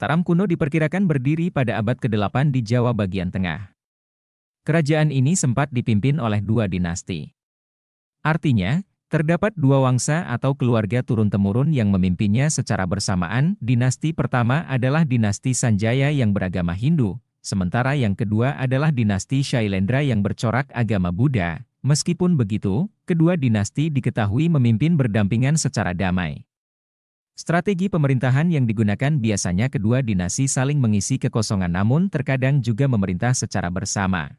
Mataram kuno diperkirakan berdiri pada abad ke-8 di Jawa bagian tengah. Kerajaan ini sempat dipimpin oleh dua dinasti. Artinya, terdapat dua wangsa atau keluarga turun-temurun yang memimpinnya secara bersamaan. Dinasti pertama adalah dinasti Sanjaya yang beragama Hindu, sementara yang kedua adalah dinasti Shailendra yang bercorak agama Buddha. Meskipun begitu, kedua dinasti diketahui memimpin berdampingan secara damai. Strategi pemerintahan yang digunakan biasanya kedua dinasti saling mengisi kekosongan namun terkadang juga memerintah secara bersama.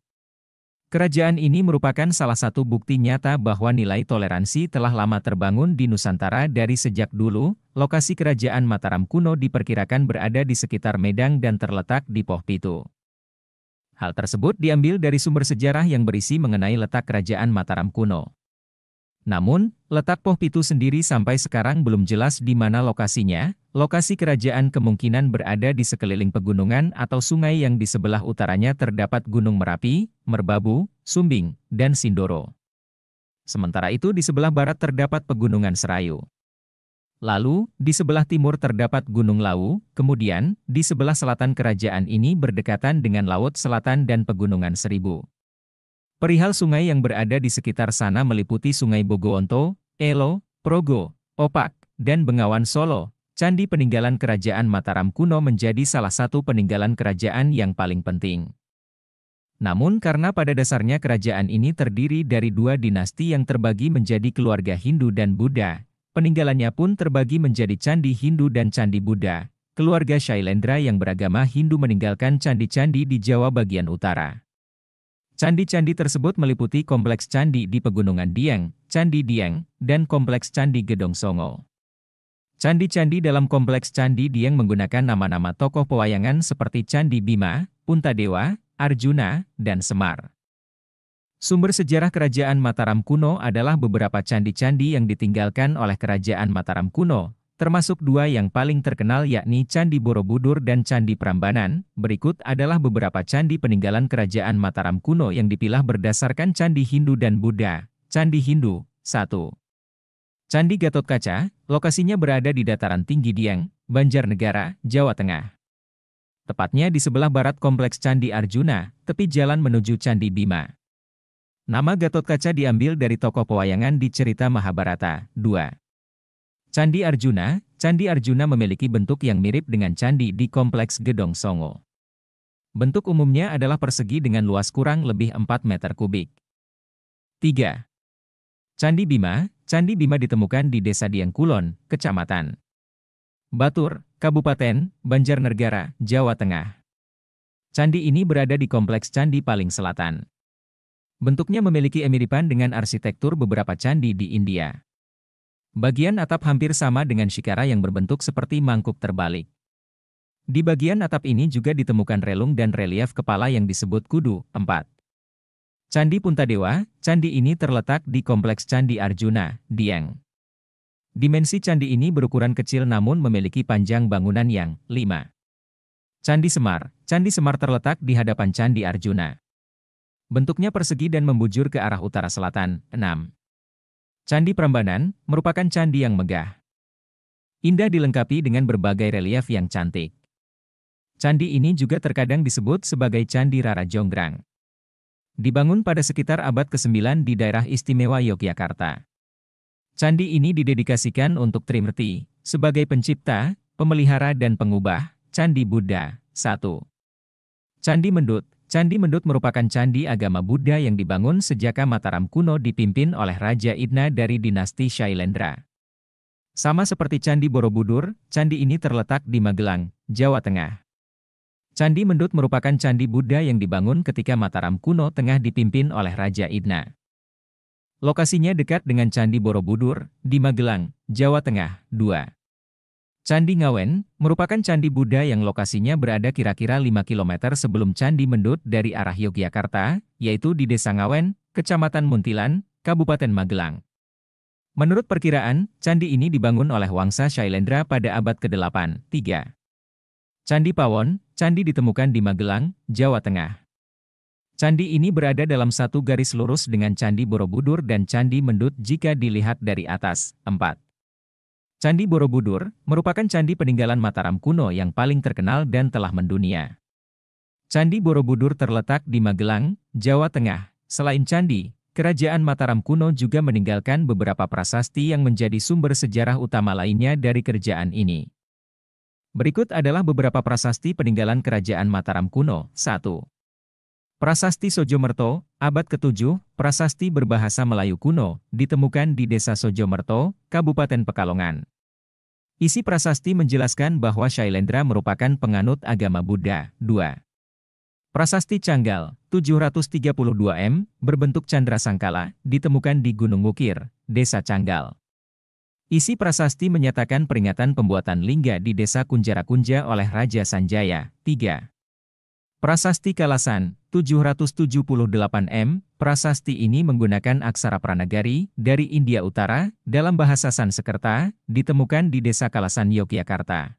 Kerajaan ini merupakan salah satu bukti nyata bahwa nilai toleransi telah lama terbangun di Nusantara dari sejak dulu. Lokasi kerajaan Mataram kuno diperkirakan berada di sekitar Medang dan terletak di Pohpitu. Hal tersebut diambil dari sumber sejarah yang berisi mengenai letak kerajaan Mataram kuno. Namun, letak Pohpitu sendiri sampai sekarang belum jelas di mana lokasinya. Lokasi kerajaan kemungkinan berada di sekeliling pegunungan atau sungai yang di sebelah utaranya terdapat Gunung Merapi, Merbabu, Sumbing, dan Sindoro. Sementara itu di sebelah barat terdapat Pegunungan Serayu. Lalu, di sebelah timur terdapat Gunung Lawu, kemudian, di sebelah selatan kerajaan ini berdekatan dengan Laut Selatan dan Pegunungan Seribu. Perihal sungai yang berada di sekitar sana meliputi Sungai Bogoonto, Elo, Progo, Opak, dan Bengawan Solo. Candi peninggalan kerajaan Mataram kuno menjadi salah satu peninggalan kerajaan yang paling penting. Namun karena pada dasarnya kerajaan ini terdiri dari dua dinasti yang terbagi menjadi keluarga Hindu dan Buddha, peninggalannya pun terbagi menjadi Candi Hindu dan Candi Buddha. Keluarga Shailendra yang beragama Hindu meninggalkan candi-candi di Jawa bagian utara. Candi-candi tersebut meliputi Kompleks Candi di Pegunungan Dieng, Candi Dieng, dan Kompleks Candi Gedong Songo. Candi-candi dalam Kompleks Candi Dieng menggunakan nama-nama tokoh pewayangan seperti Candi Bima, Puntadewa, Arjuna, dan Semar. Sumber sejarah kerajaan Mataram kuno adalah beberapa candi-candi yang ditinggalkan oleh kerajaan Mataram kuno, termasuk dua yang paling terkenal yakni Candi Borobudur dan Candi Prambanan. Berikut adalah beberapa candi peninggalan kerajaan Mataram kuno yang dipilah berdasarkan Candi Hindu dan Buddha. Candi Hindu, 1. Candi Gatotkaca, lokasinya berada di dataran tinggi Dieng, Banjarnegara, Jawa Tengah. Tepatnya di sebelah barat Kompleks Candi Arjuna, tepi jalan menuju Candi Bima. Nama Gatotkaca diambil dari tokoh pewayangan di cerita Mahabharata. 2. Candi Arjuna memiliki bentuk yang mirip dengan candi di Kompleks Gedong Songo. Bentuk umumnya adalah persegi dengan luas kurang lebih 4 meter kubik. 3. Candi Bima ditemukan di Desa Dieng Kulon, Kecamatan Batur, Kabupaten Banjarnegara, Jawa Tengah. Candi ini berada di Kompleks Candi paling selatan. Bentuknya memiliki kemiripan dengan arsitektur beberapa candi di India. Bagian atap hampir sama dengan Shikara yang berbentuk seperti mangkuk terbalik. Di bagian atap ini juga ditemukan relung dan relief kepala yang disebut kudu. 4. Candi Puntadewa, candi ini terletak di Kompleks Candi Arjuna, Dieng. Dimensi candi ini berukuran kecil namun memiliki panjang bangunan yang. 5. Candi Semar terletak di hadapan Candi Arjuna. Bentuknya persegi dan membujur ke arah utara selatan. 6. Candi Prambanan, merupakan candi yang megah. Indah dilengkapi dengan berbagai relief yang cantik. Candi ini juga terkadang disebut sebagai Candi Rara Jonggrang. Dibangun pada sekitar abad ke-9 di daerah istimewa Yogyakarta. Candi ini didedikasikan untuk Trimurti, sebagai pencipta, pemelihara dan pengubah. Candi Buddha. 1. Candi Mendut merupakan candi agama Buddha yang dibangun sejak Mataram kuno dipimpin oleh Raja Idna dari dinasti Shailendra. Sama seperti Candi Borobudur, candi ini terletak di Magelang, Jawa Tengah. Candi Mendut merupakan candi Buddha yang dibangun ketika Mataram kuno tengah dipimpin oleh Raja Idna. Lokasinya dekat dengan Candi Borobudur, di Magelang, Jawa Tengah. 2. Candi Ngawen, merupakan candi Buddha yang lokasinya berada kira-kira 5 km sebelum Candi Mendut dari arah Yogyakarta, yaitu di Desa Ngawen, Kecamatan Muntilan, Kabupaten Magelang. Menurut perkiraan, candi ini dibangun oleh Wangsa Shailendra pada abad ke-8. 3. Candi Pawon, candi ditemukan di Magelang, Jawa Tengah. Candi ini berada dalam satu garis lurus dengan Candi Borobudur dan Candi Mendut jika dilihat dari atas. 4. Candi Borobudur merupakan candi peninggalan Mataram kuno yang paling terkenal dan telah mendunia. Candi Borobudur terletak di Magelang, Jawa Tengah. Selain candi, Kerajaan Mataram kuno juga meninggalkan beberapa prasasti yang menjadi sumber sejarah utama lainnya dari kerajaan ini. Berikut adalah beberapa prasasti peninggalan Kerajaan Mataram kuno. 1. Prasasti Sojomerto, abad ke-7, prasasti berbahasa Melayu kuno, ditemukan di Desa Sojomerto, Kabupaten Pekalongan. Isi prasasti menjelaskan bahwa Syailendra merupakan penganut agama Buddha. 2. Prasasti Canggal, 732 m, berbentuk candra sangkala, ditemukan di Gunung Wukir, Desa Canggal. Isi prasasti menyatakan peringatan pembuatan lingga di Desa Kunjara-Kunja oleh Raja Sanjaya. 3. Prasasti Kalasan, 778 m, prasasti ini menggunakan aksara Pranagari dari India Utara, dalam bahasa Sanskerta, ditemukan di Desa Kalasan, Yogyakarta.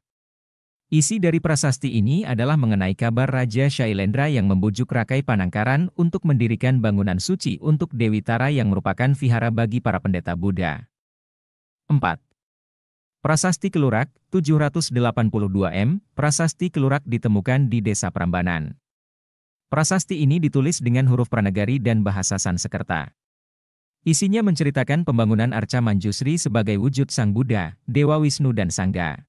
Isi dari prasasti ini adalah mengenai kabar Raja Syailendra yang membujuk Rakai Panangkaran untuk mendirikan bangunan suci untuk Dewi Tara yang merupakan vihara bagi para pendeta Buddha. 4. Prasasti Kelurak, 782 m, prasasti Kelurak ditemukan di Desa Prambanan. Prasasti ini ditulis dengan huruf Pranagari dan bahasa Sanskerta. Isinya menceritakan pembangunan Arca Manjusri sebagai wujud Sang Buddha, Dewa Wisnu dan Sangga.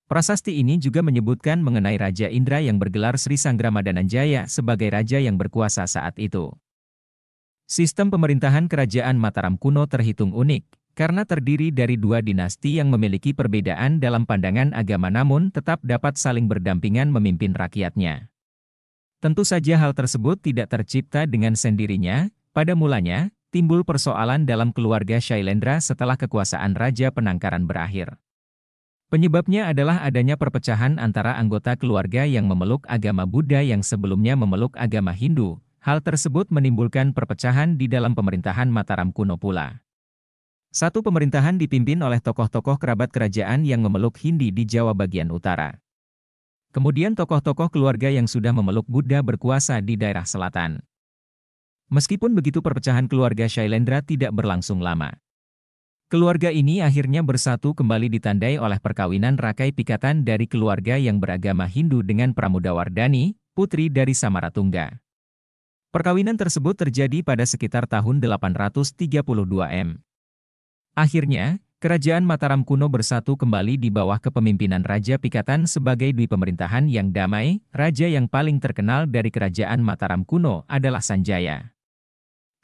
Prasasti ini juga menyebutkan mengenai Raja Indra yang bergelar Sri Sanggramadananjaya sebagai raja yang berkuasa saat itu. Sistem pemerintahan Kerajaan Mataram kuno terhitung unik, karena terdiri dari dua dinasti yang memiliki perbedaan dalam pandangan agama namun tetap dapat saling berdampingan memimpin rakyatnya. Tentu saja hal tersebut tidak tercipta dengan sendirinya, pada mulanya, timbul persoalan dalam keluarga Syailendra setelah kekuasaan Raja Panangkaran berakhir. Penyebabnya adalah adanya perpecahan antara anggota keluarga yang memeluk agama Buddha yang sebelumnya memeluk agama Hindu. Hal tersebut menimbulkan perpecahan di dalam pemerintahan Mataram kuno pula. Satu pemerintahan dipimpin oleh tokoh-tokoh kerabat kerajaan yang memeluk Hindi di Jawa bagian utara. Kemudian tokoh-tokoh keluarga yang sudah memeluk Buddha berkuasa di daerah selatan. Meskipun begitu perpecahan keluarga Syailendra tidak berlangsung lama. Keluarga ini akhirnya bersatu kembali ditandai oleh perkawinan Rakai Pikatan dari keluarga yang beragama Hindu dengan Pramudawardhani, putri dari Samaratungga. Perkawinan tersebut terjadi pada sekitar tahun 832 m. Akhirnya, Kerajaan Mataram kuno bersatu kembali di bawah kepemimpinan Raja Pikatan sebagai dwi pemerintahan yang damai. Raja yang paling terkenal dari Kerajaan Mataram kuno adalah Sanjaya.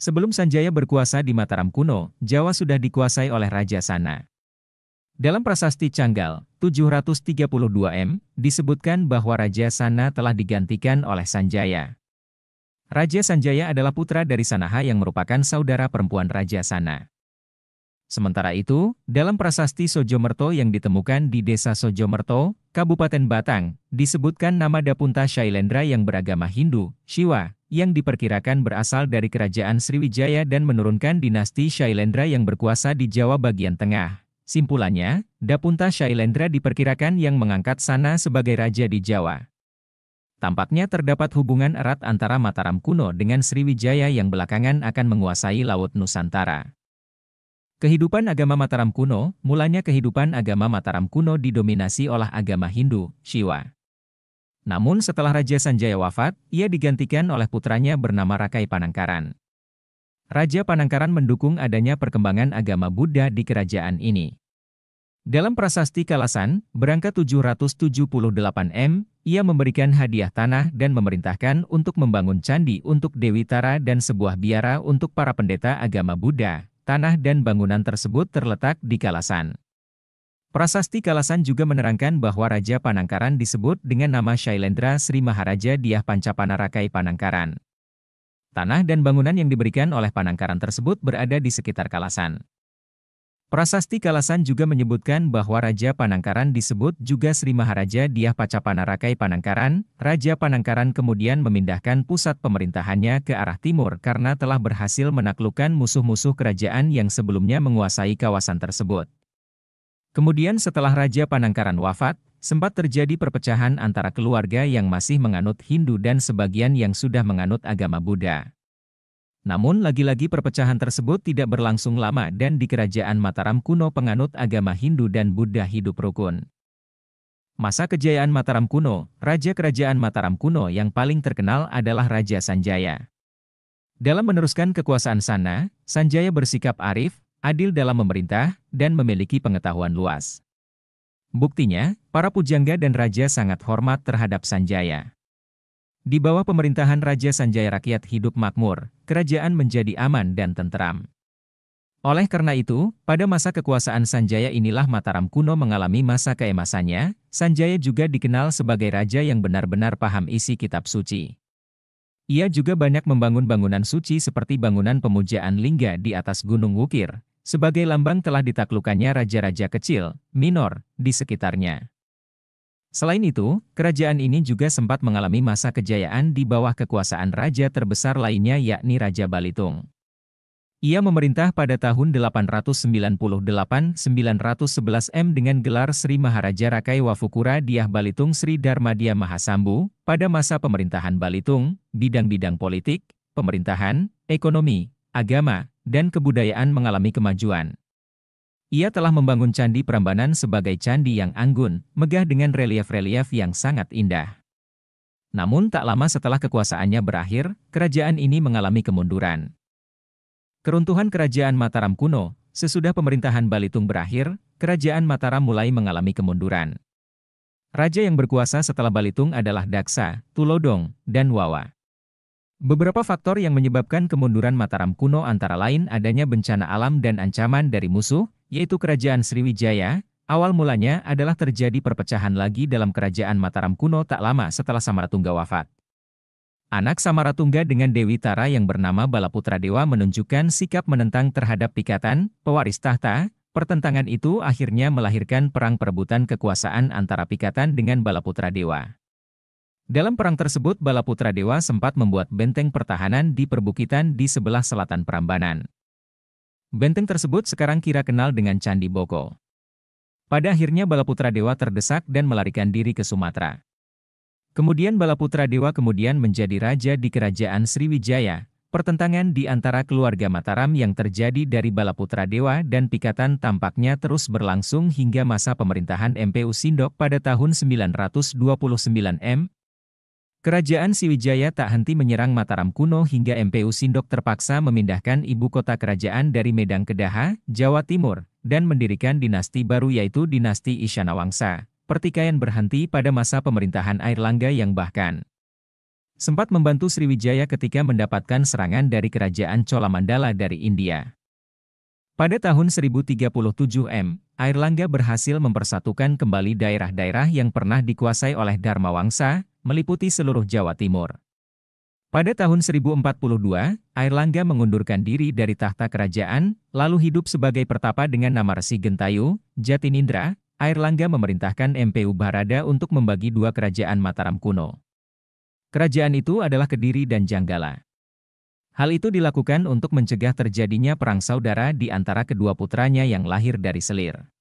Sebelum Sanjaya berkuasa di Mataram kuno, Jawa sudah dikuasai oleh Raja Sana. Dalam prasasti Canggal, 732 m, disebutkan bahwa Raja Sana telah digantikan oleh Sanjaya. Raja Sanjaya adalah putra dari Sanaha yang merupakan saudara perempuan Raja Sana. Sementara itu, dalam prasasti Sojomerto yang ditemukan di Desa Sojomerto, Kabupaten Batang, disebutkan nama Dapunta Syailendra yang beragama Hindu, Shiva, yang diperkirakan berasal dari Kerajaan Sriwijaya dan menurunkan dinasti Syailendra yang berkuasa di Jawa bagian tengah. Simpulannya, Dapunta Syailendra diperkirakan yang mengangkat Sana sebagai raja di Jawa. Tampaknya terdapat hubungan erat antara Mataram kuno dengan Sriwijaya yang belakangan akan menguasai Laut Nusantara. Kehidupan agama Mataram kuno, mulanya kehidupan agama Mataram kuno didominasi oleh agama Hindu, Shiva. Namun setelah Raja Sanjaya wafat, ia digantikan oleh putranya bernama Rakai Panangkaran. Raja Panangkaran mendukung adanya perkembangan agama Buddha di kerajaan ini. Dalam prasasti Kalasan, berangka 778 m, ia memberikan hadiah tanah dan memerintahkan untuk membangun candi untuk Dewi Tara dan sebuah biara untuk para pendeta agama Buddha. Tanah dan bangunan tersebut terletak di Kalasan. Prasasti Kalasan juga menerangkan bahwa Raja Panangkaran disebut dengan nama Syailendra Sri Maharaja Dyah Pancapana Rakai Panangkaran. Tanah dan bangunan yang diberikan oleh Panangkaran tersebut berada di sekitar Kalasan. Prasasti Kalasan juga menyebutkan bahwa Raja Panangkaran disebut juga Sri Maharaja Dyah Pancapana Rakai Panangkaran. Raja Panangkaran kemudian memindahkan pusat pemerintahannya ke arah timur karena telah berhasil menaklukkan musuh-musuh kerajaan yang sebelumnya menguasai kawasan tersebut. Kemudian setelah Raja Panangkaran wafat, sempat terjadi perpecahan antara keluarga yang masih menganut Hindu dan sebagian yang sudah menganut agama Buddha. Namun lagi-lagi perpecahan tersebut tidak berlangsung lama dan di kerajaan Mataram kuno penganut agama Hindu dan Buddha hidup rukun. Masa kejayaan Mataram kuno, Raja Kerajaan Mataram kuno yang paling terkenal adalah Raja Sanjaya. Dalam meneruskan kekuasaan sana, Sanjaya bersikap arif, adil dalam memerintah, dan memiliki pengetahuan luas. Buktinya, para pujangga dan raja sangat hormat terhadap Sanjaya. Di bawah pemerintahan Raja Sanjaya rakyat hidup makmur, kerajaan menjadi aman dan tenteram. Oleh karena itu, pada masa kekuasaan Sanjaya inilah Mataram kuno mengalami masa keemasannya. Sanjaya juga dikenal sebagai raja yang benar-benar paham isi kitab suci. Ia juga banyak membangun bangunan suci seperti bangunan pemujaan lingga di atas Gunung Wukir, sebagai lambang telah ditaklukkannya raja-raja kecil, minor, di sekitarnya. Selain itu, kerajaan ini juga sempat mengalami masa kejayaan di bawah kekuasaan raja terbesar lainnya yakni Raja Balitung. Ia memerintah pada tahun 898-911 dengan gelar Sri Maharaja Rakai Wafukura Dyah Balitung Sri Darmadia Mahasambu. Pada masa pemerintahan Balitung, bidang-bidang politik, pemerintahan, ekonomi, agama, dan kebudayaan mengalami kemajuan. Ia telah membangun Candi Prambanan sebagai candi yang anggun, megah dengan relief-relief yang sangat indah. Namun tak lama setelah kekuasaannya berakhir, kerajaan ini mengalami kemunduran. Keruntuhan Kerajaan Mataram kuno, sesudah pemerintahan Balitung berakhir, Kerajaan Mataram mulai mengalami kemunduran. Raja yang berkuasa setelah Balitung adalah Daksa, Tulodong, dan Wawa. Beberapa faktor yang menyebabkan kemunduran Mataram kuno antara lain adanya bencana alam dan ancaman dari musuh, yaitu Kerajaan Sriwijaya. Awal mulanya adalah terjadi perpecahan lagi dalam Kerajaan Mataram kuno tak lama setelah Samaratungga wafat. Anak Samaratungga dengan Dewi Tara yang bernama Balaputradewa menunjukkan sikap menentang terhadap Pikatan, pewaris tahta. Pertentangan itu akhirnya melahirkan perang perebutan kekuasaan antara Pikatan dengan Balaputradewa. Dalam perang tersebut Balaputradewa sempat membuat benteng pertahanan di perbukitan di sebelah selatan Prambanan. Benteng tersebut sekarang kira kenal dengan Candi Boko. Pada akhirnya Balaputradewa terdesak dan melarikan diri ke Sumatera. Kemudian Balaputradewa kemudian menjadi raja di Kerajaan Sriwijaya. Pertentangan di antara keluarga Mataram yang terjadi dari Balaputradewa dan Pikatan tampaknya terus berlangsung hingga masa pemerintahan Mpu Sindok pada tahun 929 m. Kerajaan Sriwijaya tak henti menyerang Mataram kuno hingga Mpu Sindok terpaksa memindahkan ibu kota kerajaan dari Medan ke Daha, Jawa Timur, dan mendirikan dinasti baru yaitu dinasti Isyanawangsa. Pertikaian berhenti pada masa pemerintahan Airlangga yang bahkan sempat membantu Sriwijaya ketika mendapatkan serangan dari kerajaan Cholamandala dari India. Pada tahun 1037 m, Airlangga berhasil mempersatukan kembali daerah-daerah yang pernah dikuasai oleh Dharmawangsa, meliputi seluruh Jawa Timur. Pada tahun 1042, Airlangga mengundurkan diri dari tahta kerajaan, lalu hidup sebagai pertapa dengan nama Resi Gentayu, Jatinindra. Airlangga memerintahkan Mpu Barada untuk membagi dua kerajaan Mataram kuno. Kerajaan itu adalah Kediri dan Janggala. Hal itu dilakukan untuk mencegah terjadinya perang saudara di antara kedua putranya yang lahir dari selir.